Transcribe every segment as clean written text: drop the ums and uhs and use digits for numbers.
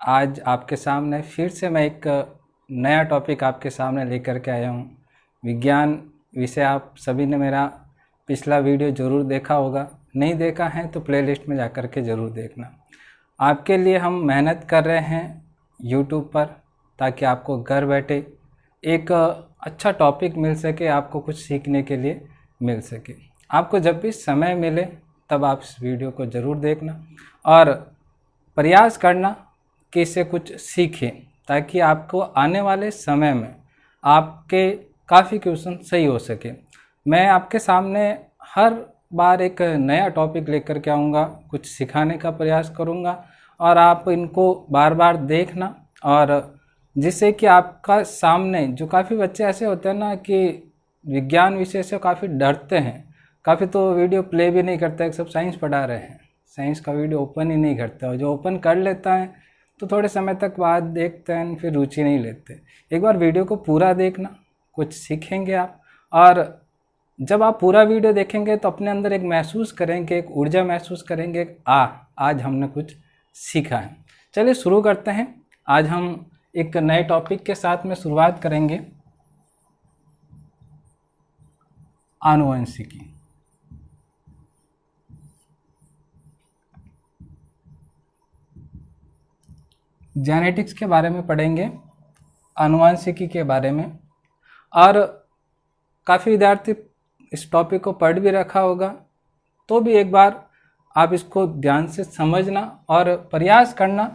आज आपके सामने फिर से मैं एक नया टॉपिक आपके सामने लेकर के आया हूँ। विज्ञान विषय आप सभी ने मेरा पिछला वीडियो ज़रूर देखा होगा, नहीं देखा है तो प्लेलिस्ट में जाकर के ज़रूर देखना। आपके लिए हम मेहनत कर रहे हैं यूट्यूब पर, ताकि आपको घर बैठे एक अच्छा टॉपिक मिल सके, आपको कुछ सीखने के लिए मिल सके। आपको जब भी समय मिले तब आप इस वीडियो को ज़रूर देखना और प्रयास करना कि इससे कुछ सीखें, ताकि आपको आने वाले समय में आपके काफ़ी क्वेश्चन सही हो सके। मैं आपके सामने हर बार एक नया टॉपिक लेकर के आऊँगा, कुछ सिखाने का प्रयास करूँगा और आप इनको बार बार देखना, और जिससे कि आपका सामने जो काफ़ी बच्चे ऐसे होते हैं ना कि विज्ञान विषय से काफ़ी डरते हैं, काफ़ी तो वीडियो प्ले भी नहीं करते, सब साइंस पढ़ा रहे हैं, साइंस का वीडियो ओपन ही नहीं करते, और जो ओपन कर लेता है तो थोड़े समय तक बाद देखते हैं, फिर रुचि नहीं लेते। एक बार वीडियो को पूरा देखना, कुछ सीखेंगे आप, और जब आप पूरा वीडियो देखेंगे तो अपने अंदर एक महसूस करेंगे, एक ऊर्जा महसूस करेंगे, आज हमने कुछ सीखा है। चलिए शुरू करते हैं। आज हम एक नए टॉपिक के साथ में शुरुआत करेंगे, आनुवंशिकी। जेनेटिक्स के बारे में पढ़ेंगे, आनुवंशिकी के बारे में, और काफ़ी विद्यार्थी इस टॉपिक को पढ़ भी रखा होगा, तो भी एक बार आप इसको ध्यान से समझना और प्रयास करना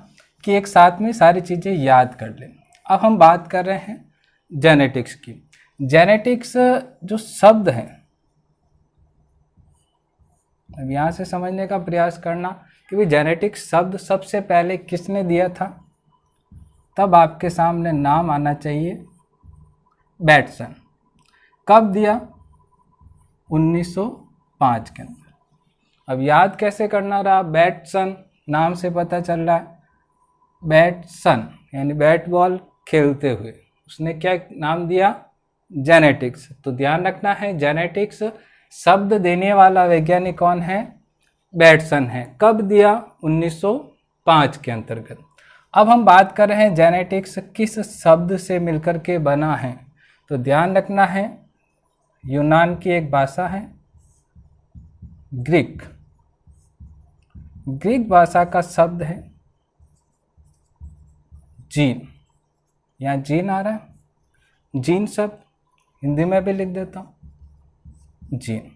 कि एक साथ में सारी चीज़ें याद कर लें। अब हम बात कर रहे हैं जेनेटिक्स की। जेनेटिक्स जो शब्द है, अब यहाँ से समझने का प्रयास करना कि भाई जेनेटिक्स शब्द सबसे पहले किसने दिया था, तब आपके सामने नाम आना चाहिए बैटसन। कब दिया? 1905 के अंदर। अब याद कैसे करना रहा? बैटसन नाम से पता चल रहा है, बैटसन यानी बैट बॉल खेलते हुए, उसने क्या नाम दिया? जेनेटिक्स। तो ध्यान रखना है, जेनेटिक्स शब्द देने वाला वैज्ञानिक कौन है? बैटसन है। कब दिया? 1905 के अंतर्गत। अब हम बात कर रहे हैं जेनेटिक्स किस शब्द से मिलकर के बना है, तो ध्यान रखना है, यूनान की एक भाषा है ग्रीक। ग्रीक भाषा का शब्द है जीन। यहाँ जीन आ रहा है, जीन शब्द हिंदी में भी लिख देता हूँ, जीन।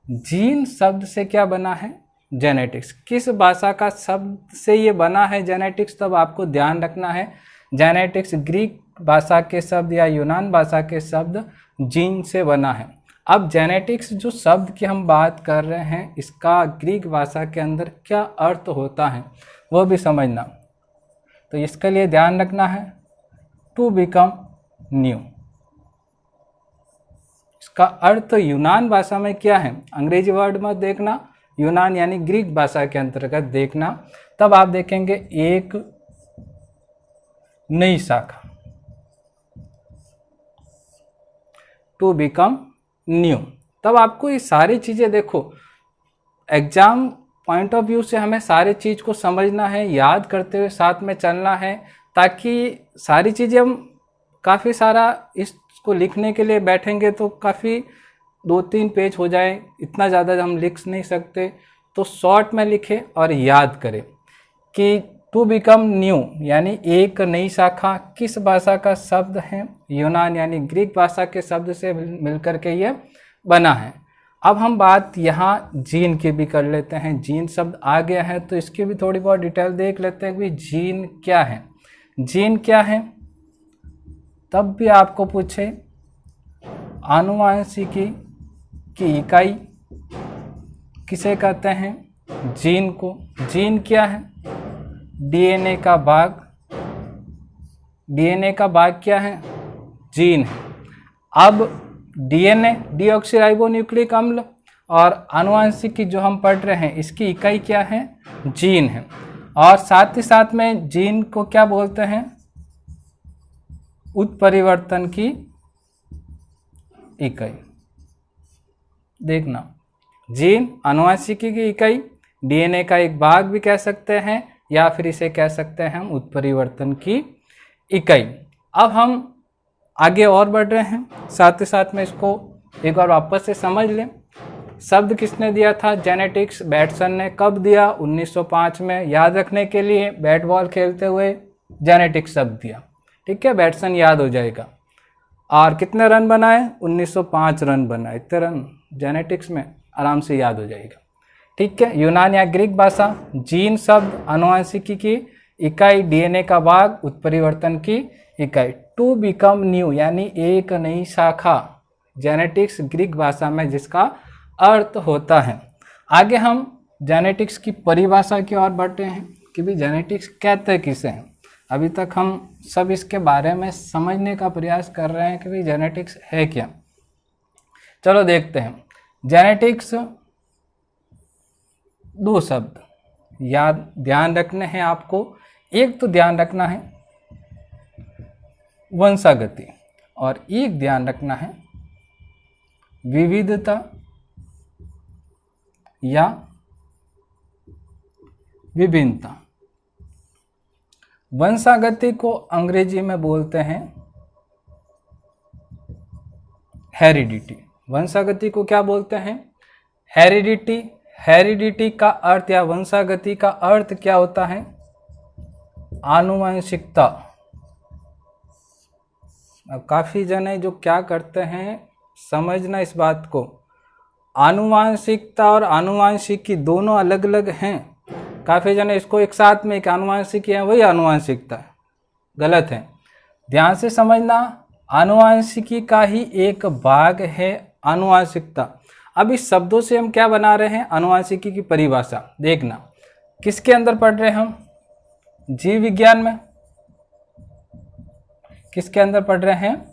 जीन शब्द से क्या बना है? जेनेटिक्स। किस भाषा का शब्द से ये बना है जेनेटिक्स, तब आपको ध्यान रखना है, जेनेटिक्स ग्रीक भाषा के शब्द या यूनान भाषा के शब्द जीन से बना है। अब जेनेटिक्स जो शब्द की हम बात कर रहे हैं, इसका ग्रीक भाषा के अंदर क्या अर्थ होता है वो भी समझना। तो इसके लिए ध्यान रखना है, टू बिकम न्यू। इसका अर्थ यूनान भाषा में क्या है? अंग्रेजी वर्ड मत देखना, यूनान यानी ग्रीक भाषा के अंतर्गत देखना, तब आप देखेंगे एक नई शाखा, टू बिकम न्यू। तब आपको ये सारी चीज़ें देखो, एग्जाम पॉइंट ऑफ व्यू से हमें सारी चीज़ को समझना है, याद करते हुए साथ में चलना है, ताकि सारी चीज़ें हम काफ़ी सारा इसको लिखने के लिए बैठेंगे तो काफ़ी 2-3 पेज हो जाए, इतना ज़्यादा हम लिख नहीं सकते, तो शॉर्ट में लिखें और याद करें कि टू बिकम न्यू यानी एक नई शाखा किस भाषा का शब्द है? यूनान यानी ग्रीक भाषा के शब्द से मिलकर के ये बना है। अब हम बात यहाँ जीन की भी कर लेते हैं। जीन शब्द आ गया है तो इसकी भी थोड़ी बहुत डिटेल देख लेते हैं कि जीन क्या है। जीन क्या है? तब भी आपको पूछे आनुवंशिकी की इकाई किसे कहते हैं? जीन को। जीन क्या है? डीएनए का भाग। डीएनए का भाग क्या है? जीन है। अब डीएनए डीऑक्सीराइबोन्यूक्लिक अम्ल, और आनुवंशिकी जो हम पढ़ रहे हैं इसकी इकाई क्या है? जीन है। और साथ ही साथ में जीन को क्या बोलते हैं? उत्परिवर्तन की इकाई। देखना, जीन आनुवंशिकी की इकाई, डीएनए का एक भाग भी कह सकते हैं, या फिर इसे कह सकते हैं हम उत्परिवर्तन की इकाई। अब हम आगे और बढ़ रहे हैं, साथ ही साथ में इसको एक बार वापस से समझ लें। शब्द किसने दिया था? जेनेटिक्स, बैटसन ने। कब दिया? 1905 में। याद रखने के लिए बैट बॉल खेलते हुए जेनेटिक्स शब्द दिया, ठीक है, बैटसन याद हो जाएगा। और कितने रन बनाए? 1905 रन बनाए। इतने रन जेनेटिक्स में आराम से याद हो जाएगा, ठीक है। यूनान या ग्रीक भाषा, जीन शब्द आनुवंशिकी की इकाई, डीएनए का भाग, उत्परिवर्तन की इकाई। टू बिकम न्यू यानी एक नई शाखा, जेनेटिक्स ग्रीक भाषा में जिसका अर्थ होता है। आगे हम जेनेटिक्स की परिभाषा की ओर बढ़ते हैं कि भी जेनेटिक्स कहते किसे हैं। अभी तक हम सब इसके बारे में समझने का प्रयास कर रहे हैं कि भाई जेनेटिक्स है क्या। चलो देखते हैं। जेनेटिक्स दो शब्द याद ध्यान रखने हैं आपको। एक तो ध्यान रखना है वंशागति, और एक ध्यान रखना है विविधता या विभिन्नता। वंशागति को अंग्रेजी में बोलते हैं हेरिडिटी। वंशागति को क्या बोलते हैं? हेरिडिटी। हेरिडिटी का अर्थ या वंशागति का अर्थ क्या होता है? आनुवंशिकता। अब काफ़ी जने जो क्या करते हैं, समझना इस बात को, आनुवांशिकता और आनुवांशिकी दोनों अलग अलग हैं। काफ़ी जने इसको एक साथ में, एक आनुवांशिकी है वही आनुवांशिकता है, गलत है। ध्यान से समझना, आनुवांशिकी का ही एक भाग है आनुवांशिकता। अब इस शब्दों से हम क्या बना रहे हैं? आनुवांशिकी की परिभाषा। देखना किसके अंदर पढ़ रहे हैं हम? जीव विज्ञान में। किसके अंदर पढ़ रहे हैं?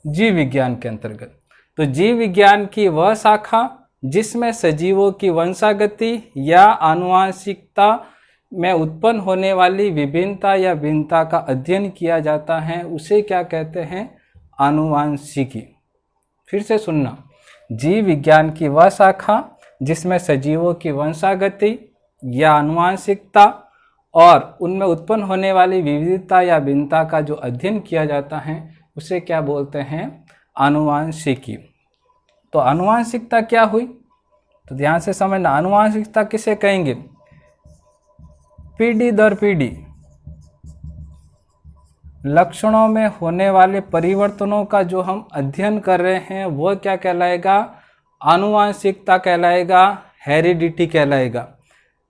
जीव विज्ञान के अंतर्गत। तो जीव विज्ञान की वह शाखा जिसमें सजीवों की वंशागति या आनुवांशिकता में उत्पन्न होने वाली विभिन्नता या भिन्नता का अध्ययन किया जाता है, उसे क्या कहते हैं? आनुवांशिकी। फिर से सुनना, जीव विज्ञान की वह शाखा जिसमें सजीवों की वंशागति या आनुवांशिकता और उनमें उत्पन्न होने वाली विविधता या भिन्नता का जो अध्ययन किया जाता है, उसे क्या बोलते हैं? आनुवांशिकी। तो आनुवांशिकता क्या हुई? तो ध्यान से समझना, आनुवांशिकता किसे कहेंगे? पीढ़ी दर पीढ़ी लक्षणों में होने वाले परिवर्तनों का जो हम अध्ययन कर रहे हैं वो क्या कहलाएगा? आनुवांशिकता कहलाएगा, हेरिडिटी कहलाएगा।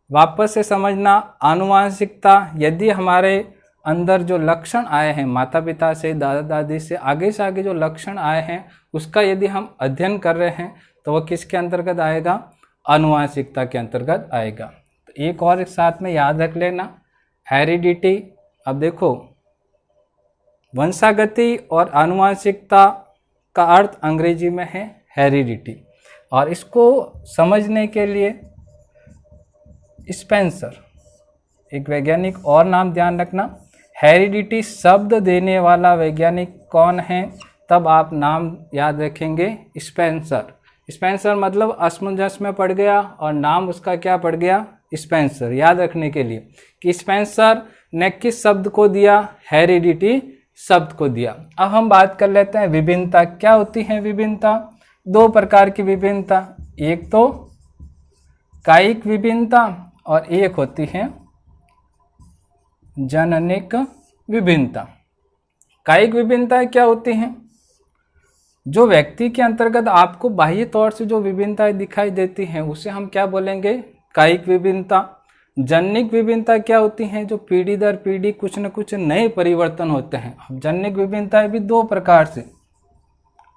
वापस से समझना, आनुवांशिकता यदि हमारे अंदर जो लक्षण आए हैं माता पिता से, दादा दादी से आगे जो लक्षण आए हैं उसका यदि हम अध्ययन कर रहे हैं तो वह किसके अंतर्गत आएगा? आनुवांशिकता के अंतर्गत आएगा। तो एक और साथ में याद रख लेना, हेरिडिटी। अब देखो, वंशागति और आनुवांशिकता का अर्थ अंग्रेजी में है हेरिडिटी, और इसको समझने के लिए स्पेंसर, एक वैज्ञानिक और नाम ध्यान रखना। हेरिडिटी शब्द देने वाला वैज्ञानिक कौन है? तब आप नाम याद रखेंगे, स्पेंसर। स्पेंसर मतलब असमंजस में पड़ गया और नाम उसका क्या पड़ गया? स्पेंसर। याद रखने के लिए कि स्पेंसर ने किस शब्द को दिया? हेरिडिटी शब्द को दिया। अब हम बात कर लेते हैं विभिन्नता। क्या होती है विभिन्नता? दो प्रकार की विभिन्नता, एक तो कायिक विभिन्नता और एक होती है जननिक विभिन्नता। कायिक विभिन्नताएं क्या होती हैं? जो व्यक्ति के अंतर्गत आपको बाह्य तौर से जो विभिन्नताएं दिखाई देती हैं उसे हम क्या बोलेंगे? कायिक विभिन्नता। जनिक विभिन्नता क्या होती हैं? जो पीढ़ी दर पीढ़ी कुछ न कुछ नए परिवर्तन होते हैं। अब जनिक विभिन्नताएं भी दो प्रकार से,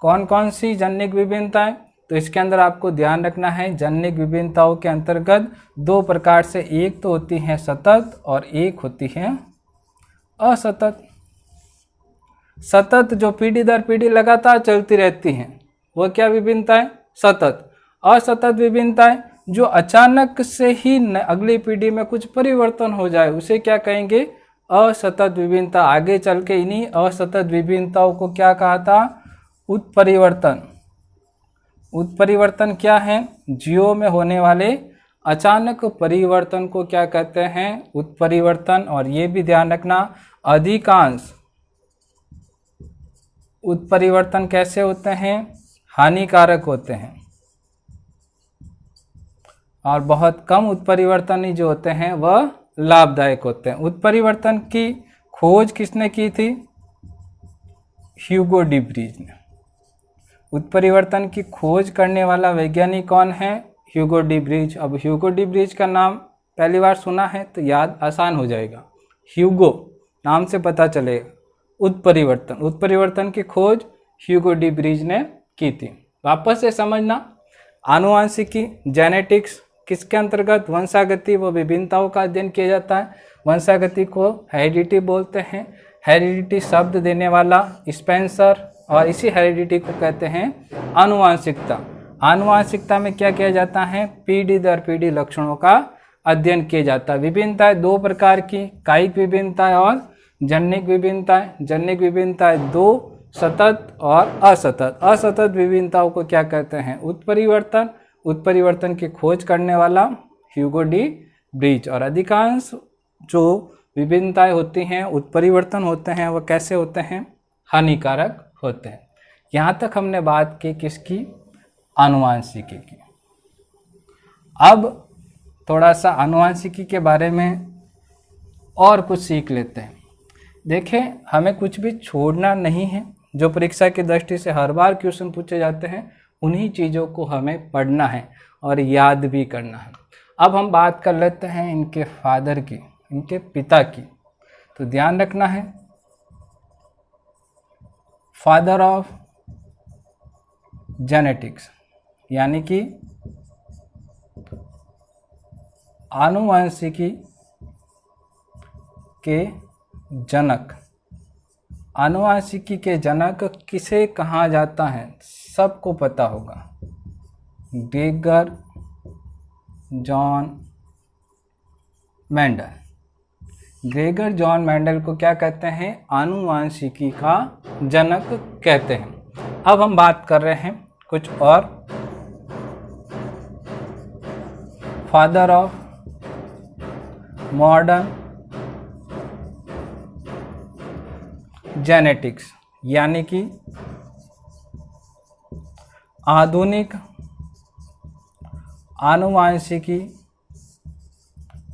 कौन कौन सी जनिक विभिन्नताएं? तो इसके अंदर आपको ध्यान रखना है, जनिक विभिन्नताओं के अंतर्गत दो प्रकार से, एक तो होती है सतत और एक होती है असतत। सतत जो पीढ़ी दर पीढ़ी लगातार चलती रहती हैं, वो क्या विभिन्नता है? सतत। असतत विभिन्नताएं जो अचानक से ही अगली पीढ़ी में कुछ परिवर्तन हो जाए, उसे क्या कहेंगे? असतत विभिन्नता। आगे चल के इन्हीं असतत विभिन्नताओं को क्या कहा था? उत्परिवर्तन। उत्परिवर्तन क्या है? जीवों में होने वाले अचानक परिवर्तन को क्या कहते हैं? उत्परिवर्तन। और ये भी ध्यान रखना, अधिकांश उत्परिवर्तन कैसे होते हैं? हानिकारक होते हैं। और बहुत कम उत्परिवर्तन ही जो होते हैं वह लाभदायक होते हैं। उत्परिवर्तन की खोज किसने की थी? ह्यूगो डी ब्रीज ने। उत्परिवर्तन की खोज करने वाला वैज्ञानिक कौन है? Hugo de Vries. अब ह्यूगो डी ब्रीज का नाम पहली बार सुना है तो याद आसान हो जाएगा, ह्यूगो नाम से पता चलेगा। उत्परिवर्तन की खोज ह्यूगो डी ब्रीज ने की थी। वापस से समझना, आनुवांशिकी जेनेटिक्स किसके अंतर्गत? वंशागति व विभिन्नताओं का अध्ययन किया जाता है। वंशागति को हेरिडिटी बोलते हैं। हेरिडिटी शब्द देने वाला स्पेंसर, और इसी हेरिडिटी को कहते हैं आनुवांशिकता। आनुवांशिकता में क्या किया जाता है? पीढ़ी दर पीढ़ी लक्षणों का अध्ययन किया जाता है। विभिन्नताएं दो प्रकार की, कायिक विभिन्नताएं और जन्यक विभिन्नताएं। जन्यक विभिन्नताएं दो, सतत और असतत। असतत विभिन्नताओं को क्या कहते हैं? उत्परिवर्तन। उत्परिवर्तन की खोज करने वाला ह्यूगो डी ब्रीज। और अधिकांश जो विभिन्नताएं होती हैं, उत्परिवर्तन होते हैं, वह कैसे होते हैं? हानिकारक होते हैं। यहाँ तक हमने बात की किसकी? आनुवांशिकी की। अब थोड़ा सा आनुवांशिकी के बारे में और कुछ सीख लेते हैं। देखें, हमें कुछ भी छोड़ना नहीं है। जो परीक्षा की दृष्टि से हर बार क्वेश्चन पूछे जाते हैं, उन्हीं चीज़ों को हमें पढ़ना है और याद भी करना है। अब हम बात कर लेते हैं इनके फादर की, इनके पिता की। तो ध्यान रखना है, फादर ऑफ जेनेटिक्स यानी कि आनुवांशिकी के जनक। आनुवांशिकी के जनक किसे कहा जाता है? सबको पता होगा, Gregor John Mendel. Gregor John Mendel को क्या कहते हैं? आनुवांशिकी का जनक कहते हैं। अब हम बात कर रहे हैं कुछ और। फादर ऑफ मॉडर्न जेनेटिक्स यानी कि आधुनिक आनुवांशिकी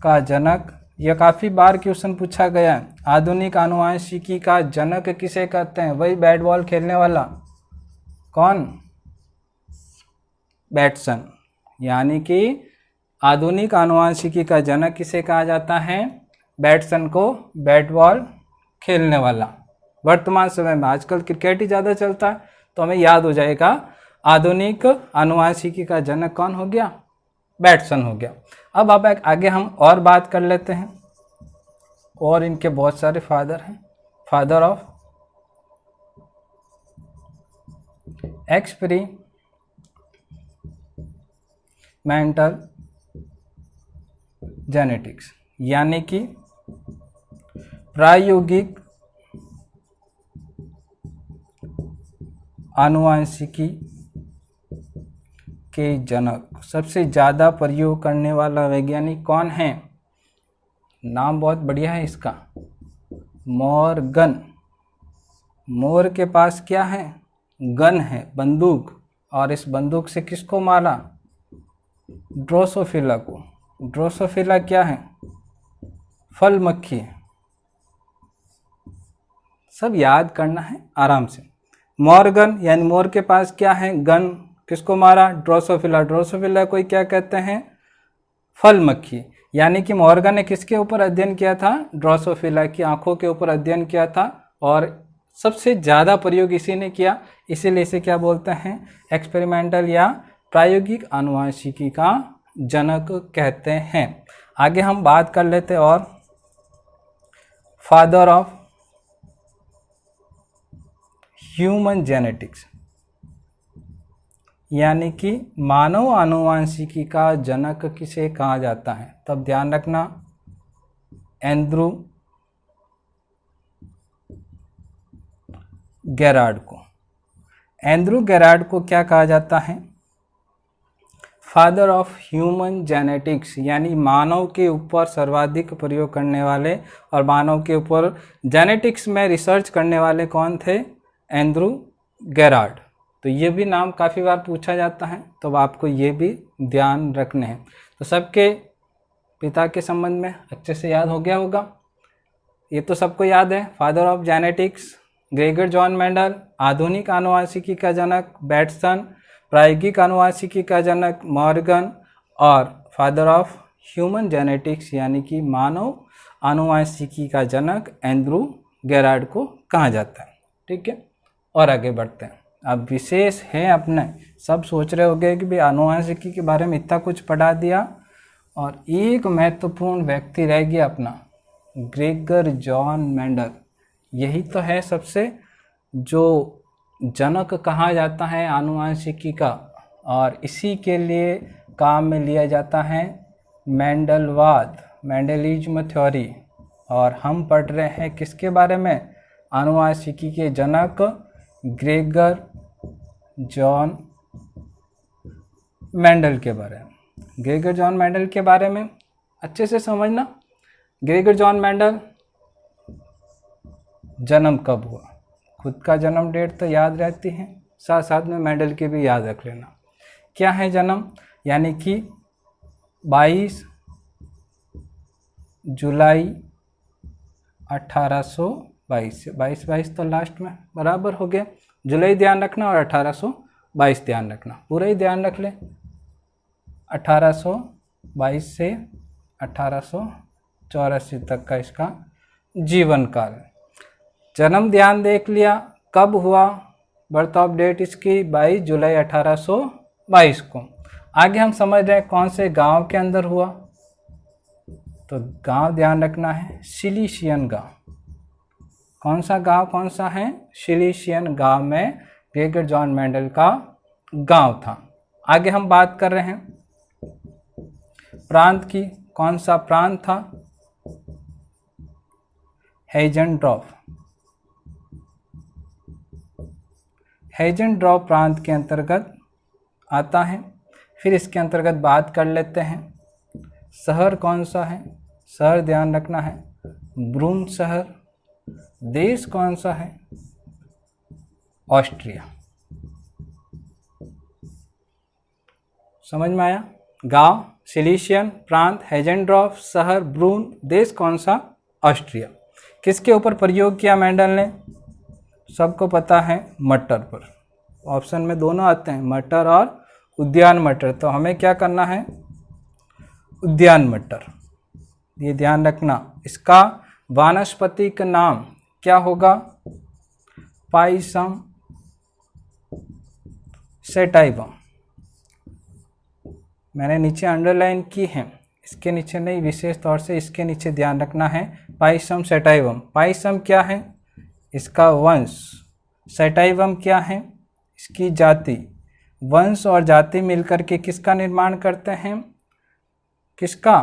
का जनक। यह काफ़ी बार क्वेश्चन पूछा गया है। आधुनिक आनुवांशिकी का जनक किसे कहते हैं? वही बैट बॉल खेलने वाला, कौन? बैटसन। यानी कि आधुनिक आनुवांशिकी का जनक किसे कहा जाता है? बैटसन को, बैट बॉल खेलने वाला। वर्तमान समय में आजकल क्रिकेट ही ज़्यादा चलता है, तो हमें याद हो जाएगा आधुनिक आनुवांशिकी का जनक कौन हो गया? बैटसन हो गया। अब आगे हम और बात कर लेते हैं। और इनके बहुत सारे फादर हैं। फादर ऑफ एक्सपेरिमेंटल जेनेटिक्स यानी कि प्रायोगिक आनुवांशिकी के जनक। सबसे ज़्यादा प्रयोग करने वाला वैज्ञानिक कौन है? नाम बहुत बढ़िया है इसका, मॉर्गन। मोर के पास क्या है? गन है, बंदूक। और इस बंदूक से किसको मारा? ड्रोसोफिला को। ड्रोसोफिला क्या है? फल मक्खी। सब याद करना है आराम से। मॉर्गन यानी मोर के पास क्या है? गन। किसको मारा? ड्रोसोफिला। ड्रोसोफिला को क्या कहते हैं? फल मक्खी। यानी कि मॉर्गन ने किसके ऊपर अध्ययन किया था? ड्रोसोफिला की आंखों के ऊपर अध्ययन किया था, और सबसे ज़्यादा प्रयोग इसी ने किया। इसीलिए इसे क्या बोलते हैं? एक्सपेरिमेंटल या प्रायोगिक आनुवांशिकी का जनक कहते हैं। आगे हम बात कर लेते और फादर ऑफ ह्यूमन जेनेटिक्स यानी कि मानव आनुवांशिकी का जनक किसे कहा जाता है? तब ध्यान रखना, एंड्रू गेरार्ड को। एंड्रू गेरार्ड को क्या कहा जाता है? फादर ऑफ ह्यूमन जेनेटिक्स, यानी मानव के ऊपर सर्वाधिक प्रयोग करने वाले और मानव के ऊपर जेनेटिक्स में रिसर्च करने वाले कौन थे? Andrew Gerard. तो ये भी नाम काफ़ी बार पूछा जाता है, तो आपको ये भी ध्यान रखने हैं। तो सबके पिता के संबंध में अच्छे से याद हो गया होगा, ये तो सबको याद है। Father of genetics Gregor John Mendel, आधुनिक आनुवांशिकी का जनक बैटसन, प्रायोगिक आनुवांशिकी का जनक मॉर्गन, और फादर ऑफ ह्यूमन जेनेटिक्स यानी कि मानव आनुवांशिकी का जनक एंड्रू गेरार्ड को कहा जाता है। ठीक है, और आगे बढ़ते हैं। अब विशेष है अपने, सब सोच रहे होंगे कि भाई आनुवांशिकी के बारे में इतना कुछ पढ़ा दिया और एक महत्वपूर्ण व्यक्ति रह गया अपना, ग्रेगर जॉन मेंडल। यही तो है सबसे जो जनक कहा जाता है आनुवांशिकी का, और इसी के लिए काम में लिया जाता है मेंडलवाद, मेंडलिज्म थ्योरी। और हम पढ़ रहे हैं किसके बारे में? आनुवांशिकी के जनक ग्रेगर जॉन मेंडल के बारे में। ग्रेगर जॉन मेंडल के बारे में अच्छे से समझना। ग्रेगर जॉन मेंडल जन्म कब हुआ? खुद का जन्म डेट तो याद रहती है, साथ साथ में मेंडल की भी याद रख लेना। क्या है जन्म? यानी कि 22 जुलाई 1822 से 22 तो लास्ट में बराबर हो गया। जुलाई ध्यान रखना और 1822 ध्यान रखना, पूरा ही ध्यान रख ले। 1822 से 1884 तक का इसका जीवन काल। जन्म ध्यान देख लिया, कब हुआ? बर्थ ऑफ डेट इसकी 22 जुलाई 1822 को। आगे हम समझ रहे हैं कौन से गांव के अंदर हुआ, तो गांव ध्यान रखना है सिलीशियन गांव। कौन सा गांव, कौन सा है? सिलीशियन गांव में ग्रेगर जॉन मेंडल का गांव था। आगे हम बात कर रहे हैं प्रांत की। कौन सा प्रांत था? हेजेनड्रॉफ। हेजेनड्रॉफ प्रांत के अंतर्गत आता है। फिर इसके अंतर्गत बात कर लेते हैं शहर कौन सा है। शहर ध्यान रखना है ब्रून शहर। देश कौन सा है? ऑस्ट्रिया। समझ में आया? गांव सिलीशियन, प्रांत हेजेनड्रॉफ, शहर ब्रून, देश कौन सा? ऑस्ट्रिया। किसके ऊपर प्रयोग किया मेंडल ने? सबको पता है मटर पर। ऑप्शन में दोनों आते हैं, मटर और उद्यान मटर। तो हमें क्या करना है? उद्यान मटर, ये ध्यान रखना। इसका वानस्पतिक नाम क्या होगा? Pisum sativum. मैंने नीचे अंडरलाइन की है, इसके नीचे नहीं, विशेष तौर से इसके नीचे ध्यान रखना है पाइसम सेटाइवम। पाइसम क्या है? इसका वंश। सेटाइवम क्या है? इसकी जाति। वंश और जाति मिलकर के किसका निर्माण करते हैं? किसका?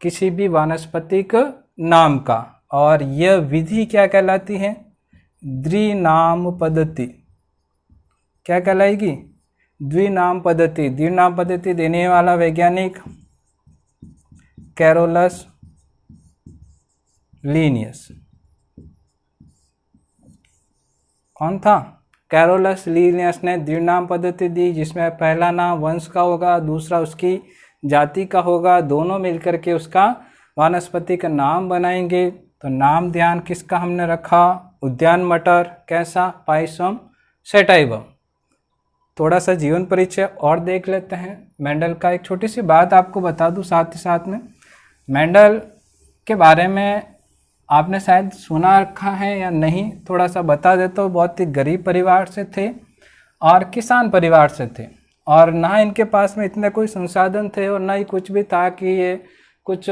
किसी भी वानस्पतिक नाम का। और यह विधि क्या कहलाती है? द्विनाम पद्धति। क्या कहलाएगी? द्विनाम पद्धति। द्विनाम पद्धति देने वाला वैज्ञानिक कैरोलस लीनियस। कौन था? कैरोलस लीनियस ने द्विनाम पद्धति दी, जिसमें पहला नाम वंश का होगा, दूसरा उसकी जाति का होगा, दोनों मिलकर के उसका वानस्पतिक नाम बनाएंगे। तो नाम ध्यान किसका हमने रखा? उद्यान मटर। कैसा? Pisum sativum. थोड़ा सा जीवन परिचय और देख लेते हैं मेंडल का। एक छोटी सी बात आपको बता दूं साथ ही साथ में, मेंडल के बारे में आपने शायद सुना रखा है या नहीं, थोड़ा सा बता देता हूँ। बहुत ही गरीब परिवार से थे और किसान परिवार से थे, और ना इनके पास में इतने कोई संसाधन थे और ना ही कुछ भी था कि ये कुछ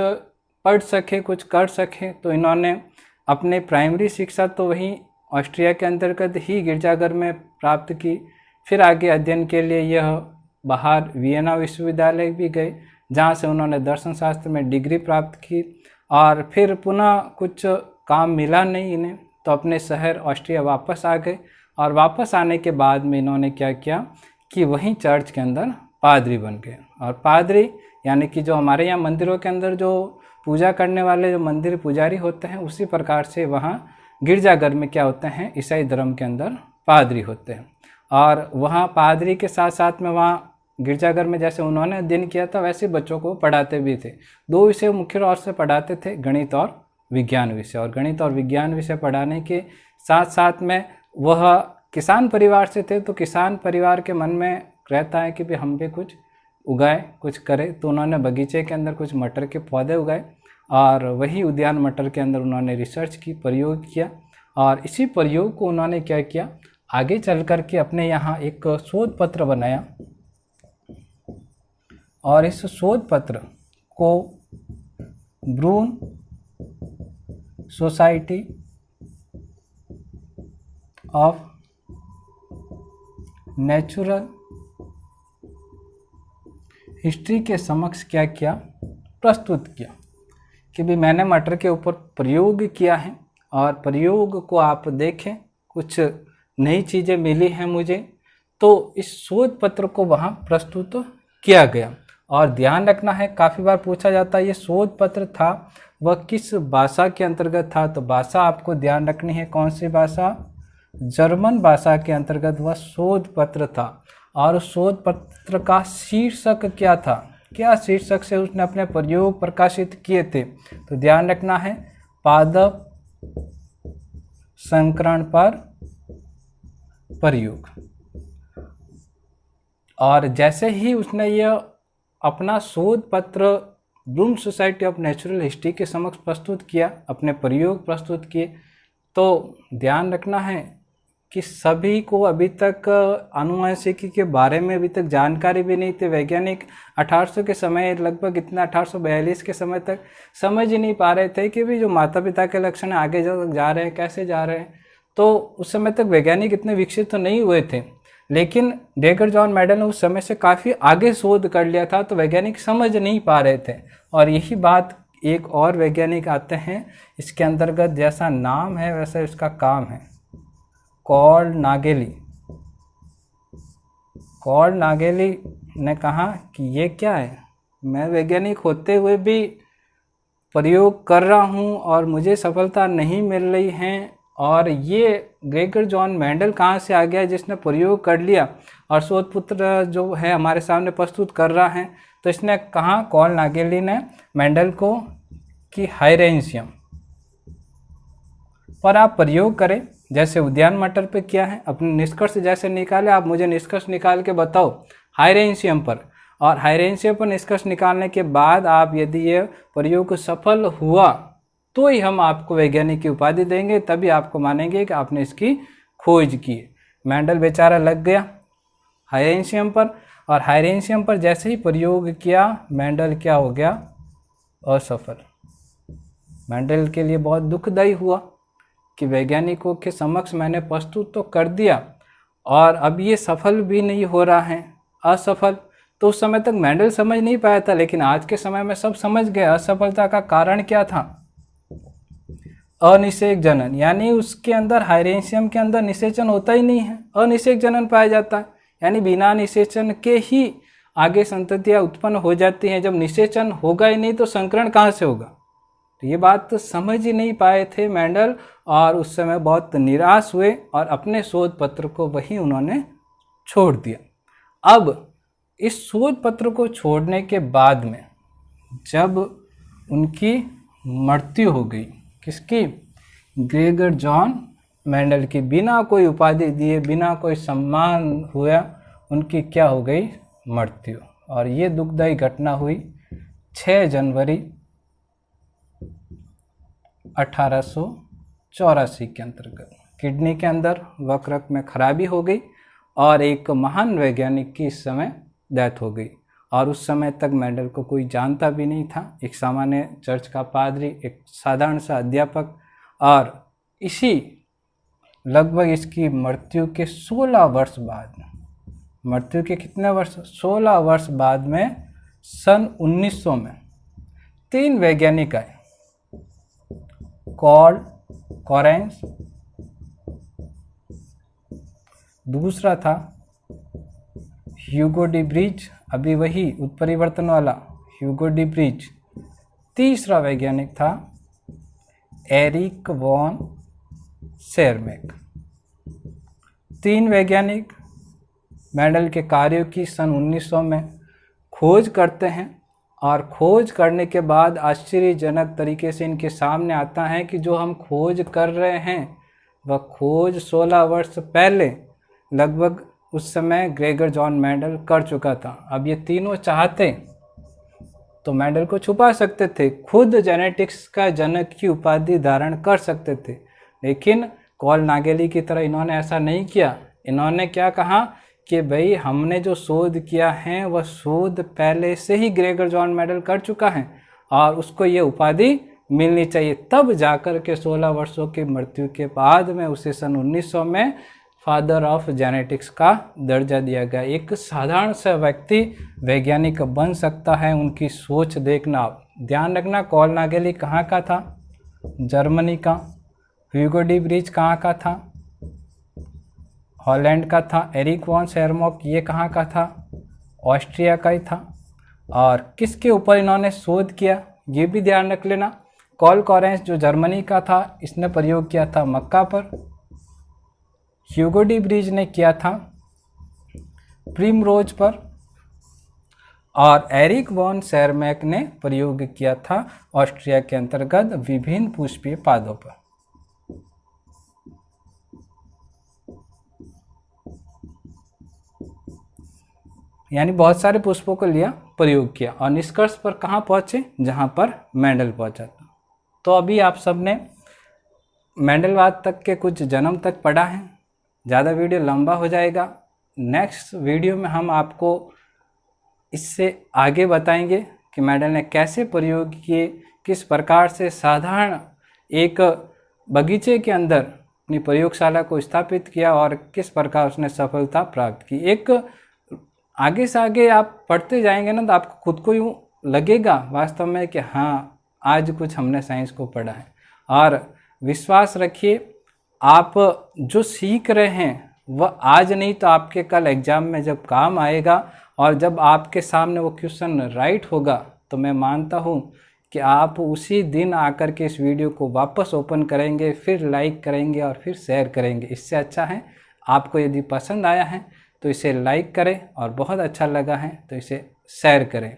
पढ़ सके, कुछ कर सके। तो इन्होंने अपने प्राइमरी शिक्षा तो वहीं ऑस्ट्रिया के अंतर्गत ही गिरजाघर में प्राप्त की। फिर आगे अध्ययन के लिए यह बाहर वियना विश्वविद्यालय भी गए, जहाँ से उन्होंने दर्शन शास्त्र में डिग्री प्राप्त की। और फिर पुनः कुछ काम मिला नहीं इन्हें, तो अपने शहर ऑस्ट्रिया वापस आ गए। और वापस आने के बाद में इन्होंने क्या किया कि वहीं चर्च के अंदर पादरी बन गए। और पादरी यानी कि जो हमारे यहाँ मंदिरों के अंदर जो पूजा करने वाले जो मंदिर पुजारी होते हैं, उसी प्रकार से वहाँ गिरजाघर में क्या होते हैं, ईसाई धर्म के अंदर पादरी होते हैं। और वहाँ पादरी के साथ साथ में वहाँ गिरजाघर में जैसे उन्होंने अध्ययन किया था, वैसे बच्चों को पढ़ाते भी थे। 2 विषय मुख्य तौर से पढ़ाते थे, गणित और विज्ञान विषय। और गणित और विज्ञान विषय पढ़ाने के साथ साथ में वह किसान परिवार से थे, तो किसान परिवार के मन में रहता है कि भाई हम भी कुछ उगाए, कुछ करें। तो उन्होंने बगीचे के अंदर कुछ मटर के पौधे उगाए और वही उद्यान मटर के अंदर उन्होंने रिसर्च की, प्रयोग किया। और इसी प्रयोग को उन्होंने क्या किया, आगे चल कर के अपने यहाँ एक शोध पत्र बनाया। और इस शोध पत्र को ब्रून सोसाइटी ऑफ नेचुरल हिस्ट्री के समक्ष क्या किया, प्रस्तुत किया कि भी मैंने मटर के ऊपर प्रयोग किया है और प्रयोग को आप देखें, कुछ नई चीज़ें मिली हैं मुझे। तो इस शोध पत्र को वहाँ प्रस्तुत किया गया। और ध्यान रखना है, काफ़ी बार पूछा जाता है ये शोध पत्र था वह किस भाषा के अंतर्गत था। तो भाषा आपको ध्यान रखनी है, कौन सी भाषा, जर्मन भाषा के अंतर्गत वह शोध पत्र था। और शोध पत्र का शीर्षक क्या था, क्या शीर्षक से उसने अपने प्रयोग प्रकाशित किए थे। तो ध्यान रखना है, पादप संकरण पर प्रयोग। और जैसे ही उसने यह अपना शोध पत्र Bloom society of natural history के समक्ष प्रस्तुत किया, अपने प्रयोग प्रस्तुत किए, तो ध्यान रखना है कि सभी को अभी तक आनुवंशिकी के बारे में अभी तक जानकारी भी नहीं थी। वैज्ञानिक 1800 के समय लगभग इतना 1842 के समय तक समझ ही नहीं पा रहे थे कि भी जो माता पिता के लक्षण आगे जा रहे हैं, कैसे जा रहे हैं। तो उस समय तक वैज्ञानिक इतने विकसित तो नहीं हुए थे, लेकिन ग्रेगर जॉन मेंडल ने उस समय से काफ़ी आगे शोध कर लिया था, तो वैज्ञानिक समझ नहीं पा रहे थे। और यही बात एक और वैज्ञानिक आते हैं इसके अंतर्गत, जैसा नाम है वैसा इसका काम है, कार्ल नागेली। कार्ल नागेली ने कहा कि ये क्या है, मैं वैज्ञानिक होते हुए भी प्रयोग कर रहा हूँ और मुझे सफलता नहीं मिल रही है। और ये ग्रेगर जॉन मेंडल कहाँ से आ गया जिसने प्रयोग कर लिया और शोध पत्र जो है हमारे सामने प्रस्तुत कर रहा है। तो इसने कहा, कार्ल नागेली ने मेंडल को कि हाइरेंशियम पर आप प्रयोग करें, जैसे उद्यान मटर पे किया है। अपने निष्कर्ष जैसे निकाले, आप मुझे निष्कर्ष निकाल के बताओ हाइरेंशियम पर। और हाइरेंशियम पर निष्कर्ष निकालने के बाद आप यदि ये प्रयोग सफल हुआ तो ही हम आपको वैज्ञानिक की उपाधि देंगे, तभी आपको मानेंगे कि आपने इसकी खोज की। मेंडल बेचारा लग गया हाइरेंशियम पर, और हाइरेंशियम पर जैसे ही प्रयोग किया मेंडल क्या हो गया, असफल। मेंडल के लिए बहुत दुखदायी हुआ कि वैज्ञानिकों के समक्ष मैंने प्रस्तुत तो कर दिया और अब ये सफल भी नहीं हो रहा है, असफल। तो उस समय तक मेंडल समझ नहीं पाया था, लेकिन आज के समय में सब समझ गए असफलता का कारण क्या था, अनिषेक जनन। यानी उसके अंदर हाइरेंशियम के अंदर निषेचन होता ही नहीं है, अनिषेक जनन पाया जाता है। यानी बिना निषेचन के ही आगे संततियाँ उत्पन्न हो जाती हैं। जब निषेचन होगा ही नहीं तो संकरण कहाँ से होगा। तो ये बात तो समझ ही नहीं पाए थे मेंडल, और उस समय बहुत निराश हुए और अपने शोध पत्र को वहीं उन्होंने छोड़ दिया। अब इस शोध पत्र को छोड़ने के बाद में जब उनकी मृत्यु हो गई, किसकी, ग्रेगर जॉन मेंडल की, बिना कोई उपाधि दिए, बिना कोई सम्मान हुआ, उनकी क्या हो गई, मृत्यु। और ये दुखदायी घटना हुई 6 जनवरी 1884 के अंतर्गत। किडनी के अंदर वक्रक में खराबी हो गई और एक महान वैज्ञानिक की इस समय डेथ हो गई। और उस समय तक मेंडल को कोई जानता भी नहीं था, एक सामान्य चर्च का पादरी, एक साधारण सा अध्यापक। और इसी लगभग इसकी मृत्यु के 16 वर्ष बाद, मृत्यु के कितने वर्ष, 16 वर्ष बाद में सन 1900 में 3 वैज्ञानिक आए, कार्ल कोरेंस, दूसरा था ह्यूगो डी ब्रिज अभी वही उत्परिवर्तन वाला ह्यूगो डी ब्रिज। तीसरा वैज्ञानिक था एरिक वॉन शेरमैक। 3 वैज्ञानिक मेंडल के कार्यों की सन 1900 में खोज करते हैं और खोज करने के बाद आश्चर्यजनक तरीके से इनके सामने आता है कि जो हम खोज कर रहे हैं वह खोज 16 वर्ष पहले लगभग उस समय ग्रेगर जॉन मेंडल कर चुका था। अब ये तीनों चाहते तो मेंडल को छुपा सकते थे, खुद जेनेटिक्स का जनक की उपाधि धारण कर सकते थे, लेकिन कॉल नागेली की तरह इन्होंने ऐसा नहीं किया। इन्होंने क्या कहा कि भाई हमने जो शोध किया है वह शोध पहले से ही ग्रेगर जॉन मेंडल कर चुका है और उसको ये उपाधि मिलनी चाहिए। तब जाकर के 16 वर्षों की मृत्यु के बाद में उसे सन 1900 में फादर ऑफ जेनेटिक्स का दर्जा दिया गया। एक साधारण सा व्यक्ति वैज्ञानिक बन सकता है, उनकी सोच देखना। ध्यान रखना, कॉल नागेली कहाँ का था? जर्मनी का। ह्यूगो डी ब्रिज कहाँ का था? हॉलैंड का था। एरिक वॉन शेरमैक ये कहाँ का था? ऑस्ट्रिया का ही था। और किसके ऊपर इन्होंने शोध किया ये भी ध्यान रख लेना। कॉल कॉरेंस जो जर्मनी का था, इसने प्रयोग किया था मक्का पर। ह्यूगो डी ब्रिज ने किया था प्रिमरोज पर और एरिक वॉन शेरमैक ने प्रयोग किया था ऑस्ट्रिया के अंतर्गत विभिन्न पुष्पीय पौधों पर। यानी बहुत सारे पुष्पों को लिया, प्रयोग किया और निष्कर्ष पर कहाँ पहुँचे? जहाँ पर मेंडल पहुँचा था। तो अभी आप सबने मेंडलवाद तक के कुछ जन्म तक पढ़ा है। ज़्यादा वीडियो लंबा हो जाएगा। नेक्स्ट वीडियो में हम आपको इससे आगे बताएंगे कि मेंडल ने कैसे प्रयोग किए, किस प्रकार से साधारण एक बगीचे के अंदर अपनी प्रयोगशाला को स्थापित किया और किस प्रकार उसने सफलता प्राप्त की। एक आगे से आगे आप पढ़ते जाएंगे ना तो आपको खुद को यूँ लगेगा वास्तव में कि हाँ आज कुछ हमने साइंस को पढ़ा है। और विश्वास रखिए, आप जो सीख रहे हैं वह आज नहीं तो आपके कल एग्ज़ाम में जब काम आएगा और जब आपके सामने वो क्वेश्चन राइट होगा तो मैं मानता हूँ कि आप उसी दिन आकर के इस वीडियो को वापस ओपन करेंगे, फिर लाइक करेंगे और फिर शेयर करेंगे। इससे अच्छा है आपको यदि पसंद आया है तो इसे लाइक करें और बहुत अच्छा लगा है तो इसे शेयर करें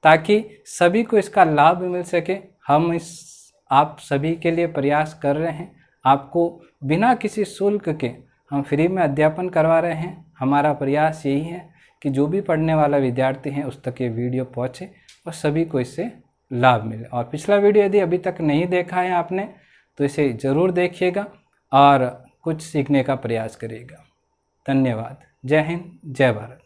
ताकि सभी को इसका लाभ मिल सके। हम इस आप सभी के लिए प्रयास कर रहे हैं, आपको बिना किसी शुल्क के हम फ्री में अध्यापन करवा रहे हैं। हमारा प्रयास यही है कि जो भी पढ़ने वाला विद्यार्थी हैं उस तक ये वीडियो पहुँचे और सभी को इससे लाभ मिले। और पिछला वीडियो यदि अभी तक नहीं देखा है आपने तो इसे ज़रूर देखिएगा और कुछ सीखने का प्रयास करिएगा। धन्यवाद। जय हिंद, जय भारत।